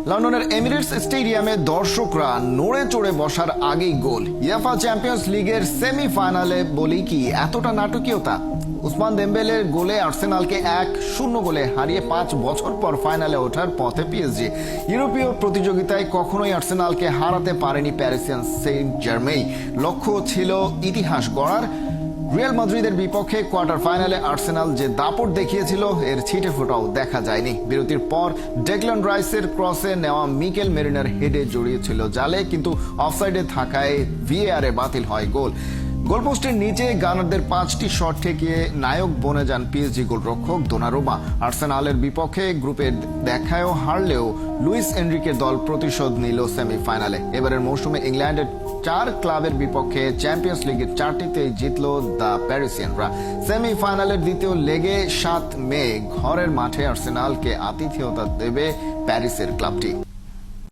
লন্ডনের এমিরেটস স্টেডিয়ামে দর্শকরা নড়ে চড়ে বসার আগেই গোল। ইউএফা চ্যাম্পিয়ন্স লিগের সেমিফাইনালে বলি কি এতটা নাটকীয়তা? উসমান দেমবেলের গোলে আর্সেনালকে 1-0 গোলে হারিয়ে 5 বছর পর ফাইনালে ওঠার পথে পিএসজি। ইউরোপীয় প্রতিযোগিতায় কখনোই আর্সেনালকে হারাতে পারেনি প্যারিসিয়ান সেন্ট জার্মেই। লক্ষ্য ছিল ইতিহাস গড়ার। রিয়াল মাদ্রিদের বিপক্ষে কোয়ার্টার ফাইনালে আর্সেনাল যে দাপট দেখিয়েছিল এর ছিটে ফোটাও দেখা যায়নি। বিরতির পর ডেকল্যান রাইসের ক্রসে নেওয়া মিকেল মেরিনার হেডে জড়িয়েছিল জালে, কিন্তু অফসাইডে থাকায় ভিএআরে বাতিল হয় গোল। গোলপোস্টের নিচে গানারদের 5টি শট ঠেকিয়ে নায়ক বনে যান পিএসজি গোলরক্ষক দোনারুমা। আর্সেনালের বিপক্ষে গ্রুপের দেখায়ও হারলেও লুইস এনরিকের দল প্রতিশোধ নিল সেমিফাইনালে। এবারের মৌসুমে ইংল্যান্ডের 4 ক্লাবের বিপক্ষে চ্যাম্পিয়ন্স লিগের 4টিতেই জিতল দ্য প্যারিসিয়ানরা। সেমিফাইনালের দ্বিতীয় লেগে 7 মে ঘরের মাঠে আর্সেনালকে আতিথেয়তা দেবে প্যারিসের ক্লাবটি।